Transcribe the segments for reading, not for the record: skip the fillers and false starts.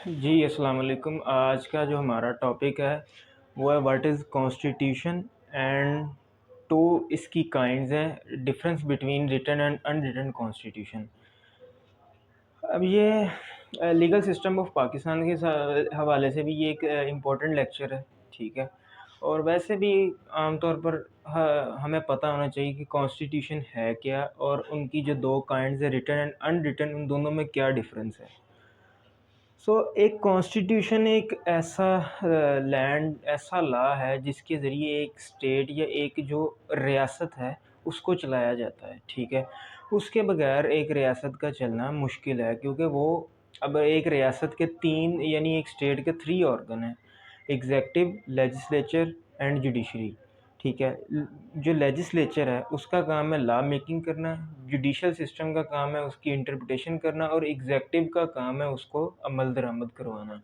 जी, अस्सलाम वालेकुम। आज का जो हमारा टॉपिक है वो है what is constitution and two इसकी काइंड्स हैं, difference between written and unwritten constitution. अब ये लीगल सिस्टम ऑफ पाकिस्तान के हवाले से भी ये एक इम्पोर्टेंट लेक्चर है, ठीक है। और वैसे भी आमतौर पर हमें पता होना चाहिए कि कॉन्स्टिट्यूशन है क्या और उनकी जो दो काइंड्स है रिटन एंड अनरिटन, उन दोनों में क्या डिफरेंस है। एक कॉन्स्टिट्यूशन एक ऐसा लैंड ऐसा लॉ है जिसके ज़रिए एक स्टेट या एक जो रियासत है उसको चलाया जाता है, ठीक है। उसके बगैर एक रियासत का चलना मुश्किल है, क्योंकि वो अब एक रियासत के तीन यानी एक स्टेट के थ्री ऑर्गन हैं: एग्जेक्टिव, लेजिस्लेचर एंड जुडिशरी, ठीक है। जो लेजिस्लेचर है उसका काम है लॉ मेकिंग करना, जुडिशल सिस्टम का काम है उसकी इंटरप्रिटेशन करना, और एग्जेक्टिव का काम है उसको अमल दरामद करवाना।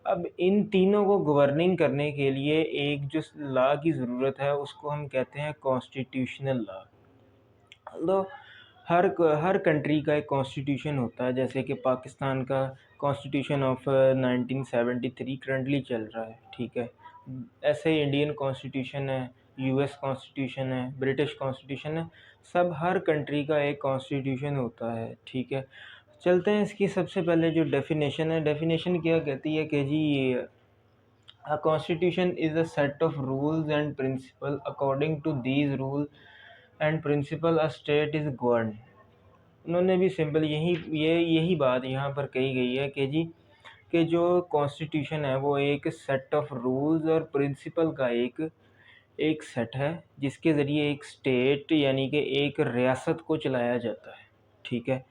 अब इन तीनों को गवर्निंग करने के लिए एक जो लॉ की ज़रूरत है उसको हम कहते हैं कॉन्स्टिट्यूशनल लॉ। तो हर कंट्री का एक कॉन्स्टिट्यूशन होता है, जैसे कि पाकिस्तान का कॉन्स्टिट्यूशन ऑफ 1973 करंटली चल रहा है, ठीक है। ऐसे ही इंडियन कॉन्स्टिट्यूशन है, यूएस कॉन्स्टिट्यूशन है, ब्रिटिश कॉन्स्टिट्यूशन है। सब हर कंट्री का एक कॉन्स्टिट्यूशन होता है, ठीक है। चलते हैं इसकी सबसे पहले जो डेफिनेशन है। डेफिनेशन क्या कहती है कि जी a constitution is a set of rules and principle according to these rules and principle a state is governed। उन्होंने भी सिंपल यही बात यहाँ पर कही गई है कि जी कि जो कॉन्स्टिट्यूशन है वो एक सेट ऑफ रूल्स और प्रिंसिपल का एक एक सेट है जिसके ज़रिए एक स्टेट यानी कि एक रियासत को चलाया जाता है, ठीक है।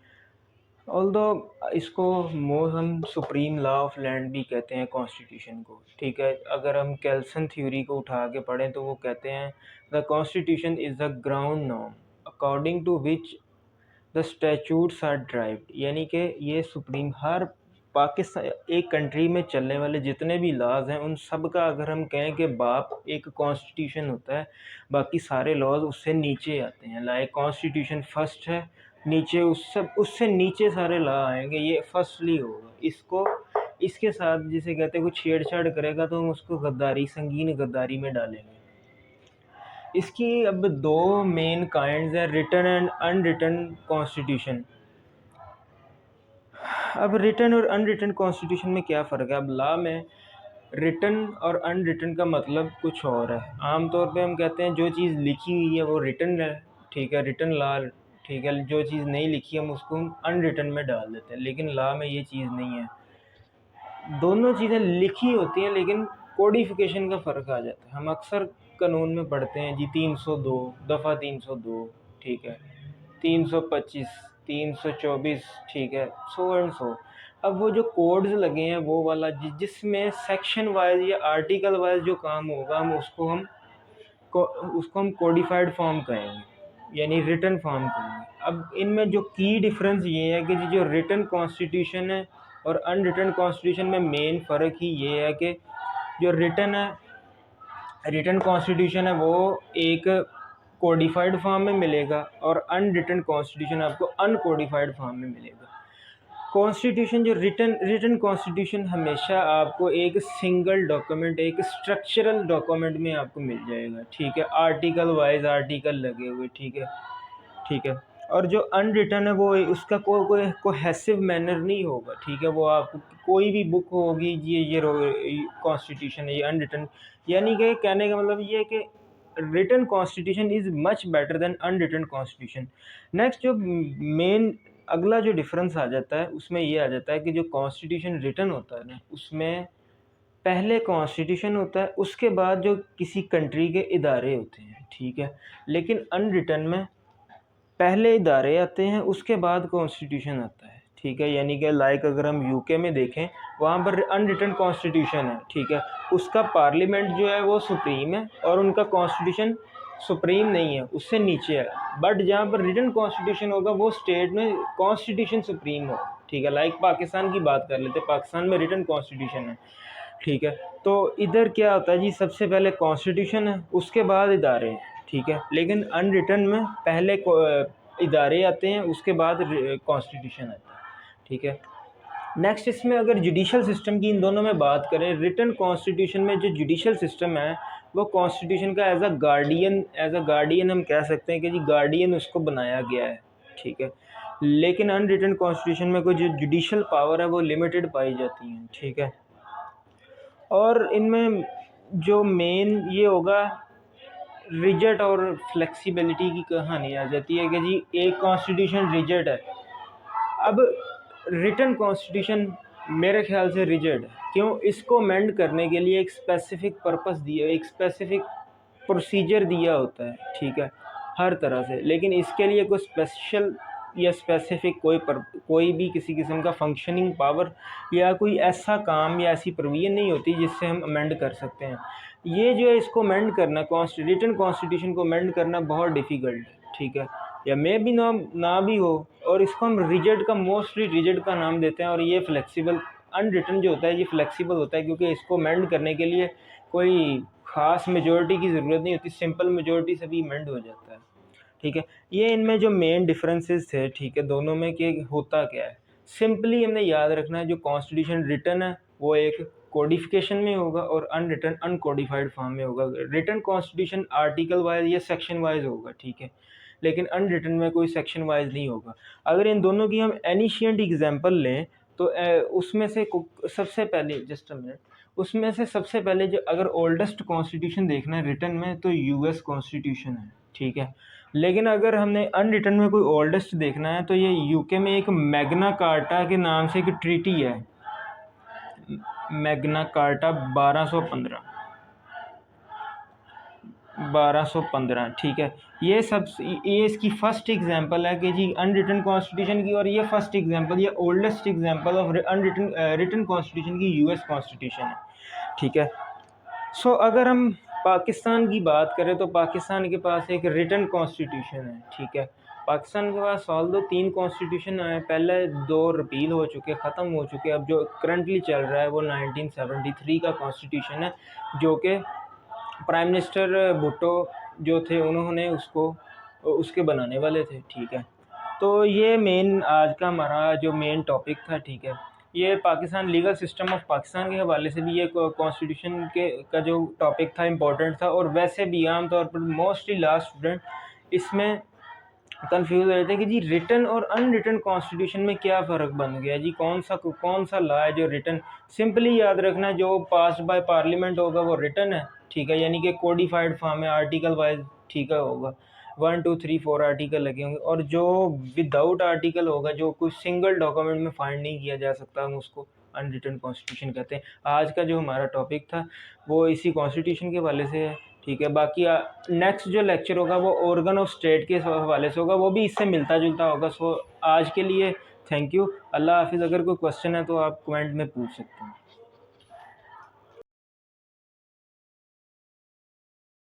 ऑल्दो इसको हम सुप्रीम लॉ ऑफ लैंड भी कहते हैं कॉन्स्टिट्यूशन को, ठीक है। अगर हम कैल्सन थ्योरी को उठा के पढ़ें तो वो कहते हैं the constitution is the ground norm according to which the statutes are derived, यानी कि ये सुप्रीम हर पाकिस्तान एक कंट्री में चलने वाले जितने भी लॉज हैं उन सब का अगर हम कहें कि बाप एक कॉन्स्टिट्यूशन होता है, बाकी सारे लॉज उससे नीचे आते हैं। लाइक कॉन्स्टिट्यूशन फर्स्ट है, नीचे उससे नीचे सारे लॉ आएंगे, ये फर्स्टली होगा। इसको इसके साथ जिसे कहते हैं कुछ छेड़छाड़ करेगा तो हम उसको गद्दारी, संगीन गद्दारी में डालेंगे। इसकी अब दो मेन काइंड्स हैं, रिटन एंड अनरिटन कॉन्स्टिट्यूशन। अब रिटन और अनरिटन कॉन्स्टिट्यूशन में क्या फ़र्क है। अब लॉ में रिटन और अनरिटन का मतलब कुछ और है। आम तौर पे हम कहते हैं जो चीज़ लिखी हुई है वो रिटन है, ठीक है, रिटन लॉ, ठीक है। जो चीज़ नहीं लिखी हम उसको अनरिटन में डाल देते हैं, लेकिन लॉ में ये चीज़ नहीं है। दोनों चीज़ें लिखी होती हैं लेकिन कोडिफिकेशन का फ़र्क आ जाता है। हम अक्सर कानून में पढ़ते हैं जी 302 दफ़ा 302, ठीक है, 325, 324, ठीक है, सो एंड सो। अब वो जो कोड्स लगे हैं वो वाला जिसमें सेक्शन वाइज या आर्टिकल वाइज जो काम होगा उसको हम कोडिफाइड फॉर्म कहेंगे, यानी रिटन फॉर्म कहेंगे। अब इनमें जो की डिफरेंस ये है कि जो रिटन कॉन्स्टिट्यूशन है और अनरिटन कॉन्स्टिट्यूशन में मेन फ़र्क ही ये है कि जो रिटन कॉन्स्टिट्यूशन है वो एक कोडिफाइड फॉर्म में मिलेगा और अनरिटन कॉन्स्टिट्यूशन आपको अनकोडिफाइड फॉर्म में मिलेगा। कॉन्स्टिट्यूशन जो रिटन कॉन्स्टिट्यूशन हमेशा आपको एक सिंगल डॉक्यूमेंट, एक स्ट्रक्चरल डॉक्यूमेंट में आपको मिल जाएगा, ठीक है, आर्टिकल वाइज आर्टिकल लगे हुए, ठीक है, ठीक है। और जो अनरिटन है वो उसका कोई कोहेसिव मैनर नहीं होगा, ठीक है। वो आपको कोई भी बुक होगी ये कॉन्स्टिट्यूशन है ये अनरिटन, यानी कि कहने का मतलब ये है कि written constitution is much better than unwritten constitution. Next जो मेन अगला जो डिफरेंस आ जाता है उसमें ये आ जाता है कि जो कॉन्स्टिट्यूशन रिटन होता है ना उसमें पहले कॉन्स्टिट्यूशन होता है, उसके बाद जो किसी कंट्री के इदारे होते हैं, ठीक है। लेकिन अनरिटन में पहले इदारे आते हैं उसके बाद कॉन्स्टिट्यूशन आता है, ठीक है। यानी कि लाइक अगर हम यूके में देखें वहाँ पर अनरिटन कॉन्स्टिट्यूशन है, ठीक है। उसका पार्लियामेंट जो है वो सुप्रीम है और उनका कॉन्स्टिट्यूशन सुप्रीम नहीं है, उससे नीचे है। बट जहाँ पर रिटन कॉन्स्टिट्यूशन होगा वो स्टेट में कॉन्स्टिट्यूशन सुप्रीम हो, ठीक है। लाइक पाकिस्तान की बात कर लेते हैं, पाकिस्तान में रिटन कॉन्स्टिट्यूशन है, ठीक है। तो इधर क्या होता है जी, सबसे पहले कॉन्स्टिट्यूशन है उसके बाद इदारे हैं, ठीक है। लेकिन अनरिटन में पहले इदारे आते हैं उसके बाद कॉन्स्टिट्यूशन आता है, ठीक है। नेक्स्ट इसमें अगर जुडिशल सिस्टम की इन दोनों में बात करें, रिटन कॉन्स्टिट्यूशन में जो जुडिशल सिस्टम है वो कॉन्स्टिट्यूशन का एज अ गार्डियन हम कह सकते हैं कि जी गार्डियन उसको बनाया गया है, ठीक है। लेकिन अनरिटन कॉन्स्टिट्यूशन में कोई जो जुडिशल पावर है वो लिमिटेड पाई जाती है, ठीक है। और इनमें जो मेन ये होगा रिजिड और फ्लेक्सिबिलिटी की कहानी आ जाती है कि जी एक कॉन्स्टिट्यूशन रिजिड है। अब रिटन कॉन्स्टिट्यूशन मेरे ख्याल से रिजिड है, क्यों? इसको अमेंड करने के लिए एक स्पेसिफिक पर्पस दिया, एक स्पेसिफिक प्रोसीजर दिया होता है, ठीक है, हर तरह से। लेकिन इसके लिए कोई स्पेशल या स्पेसिफिक कोई भी किसी किस्म का फंक्शनिंग पावर या कोई ऐसा काम या ऐसी प्रोविजन नहीं होती जिससे हम अमेंड कर सकते हैं। ये जो है इसको अमेंड करना, रिटन कॉन्स्टिट्यूशन को अमेंड करना बहुत डिफ़िकल्ट है, ठीक है, या मे भी ना भी हो। और इसको हम मोस्टली रिजिड का नाम देते हैं। और ये फ्लेक्सिबल, अनरिटन जो होता है ये फ्लेक्सिबल होता है, क्योंकि इसको अमेंड करने के लिए कोई ख़ास मेजॉरिटी की ज़रूरत नहीं होती, सिंपल मेजॉरिटी से भी अमेंड हो जाता है, ठीक है। ये इनमें जो मेन डिफरेंसेस थे, ठीक है, दोनों में कि होता क्या है, सिंपली हमने याद रखना है जो कॉन्स्टिट्यूशन रिटन है वो एक कोडिफिकेशन में होगा और अनरिटन अनकोडिफाइड फॉर्म में होगा। रिटन कॉन्स्टिट्यूशन आर्टिकल वाइज या सेक्शन वाइज होगा, ठीक है, लेकिन अनरिटन में कोई सेक्शन वाइज नहीं होगा। अगर इन दोनों की हम एनिशिएंट एग्जांपल लें तो उसमें से सबसे पहले जस्ट अ मिनट, उसमें से सबसे पहले जो अगर ओल्डेस्ट कॉन्स्टिट्यूशन देखना है रिटन में तो यूएस कॉन्स्टिट्यूशन है, ठीक है। लेकिन अगर हमने अनरिटन में कोई ओल्डेस्ट देखना है तो ये यूके में एक मैग्ना कार्टा के नाम से एक ट्रीटी है, मैग्ना कार्टा 1215, ठीक है। ये इसकी फर्स्ट एग्जांपल है कि जी अनरिटन कॉन्स्टिट्यूशन की, और ये फर्स्ट एग्जांपल, ये oldest example of unwritten written constitution की यूएस कॉन्स्टिट्यूशन है, ठीक है। सो अगर हम पाकिस्तान की बात करें तो पाकिस्तान के पास एक रिटन कॉन्स्टिट्यूशन है, ठीक है। पाकिस्तान के पास साल 3 कॉन्स्टिट्यूशन आए, पहले 2 रिपील हो चुके, ख़त्म हो चुके। अब जो करंटली चल रहा है वो 1973 का कॉन्स्टिट्यूशन है, जो कि प्राइम मिनिस्टर भुट्टो जो थे उन्होंने उसके बनाने वाले थे, ठीक है। तो ये मेन आज का हमारा जो मेन टॉपिक था, ठीक है। ये Pakistan legal system of Pakistan के हवाले से भी ये कॉन्स्टिट्यूशन का जो टॉपिक था इम्पोर्टेंट था। और वैसे भी आम तौर पर मोस्टली लास्ट स्टूडेंट इसमें कंफ्यूज हो रहे थे कि जी रिटन और अनरिटन कॉन्स्टिट्यूशन में क्या फ़र्क बन गया जी, कौन सा लॉ है जो रिटन। सिंपली याद रखना है जो पास्ड बाय पार्लियामेंट होगा वो रिटन है, ठीक है, यानी कि कोडिफाइड फॉर्म है, आर्टिकल वाइज, ठीक है, होगा 1 2 3 4 आर्टिकल लगे होंगे। और जो विदाउट आर्टिकल होगा, जो कुछ सिंगल डॉक्यूमेंट में फाइंड नहीं किया जा सकता, हम उसको अनरिटन कॉन्स्टिट्यूशन कहते हैं। आज का जो हमारा टॉपिक था वो इसी कॉन्स्टिट्यूशन के हवाले से है, ठीक है। बाकी नेक्स्ट जो लेक्चर होगा वो ऑर्गन ऑफ स्टेट के हवाले से होगा, वो भी इससे मिलता जुलता होगा। सो आज के लिए थैंक यू, अल्लाह हाफिज़। अगर कोई क्वेश्चन है तो आप कमेंट में पूछ सकते हैं।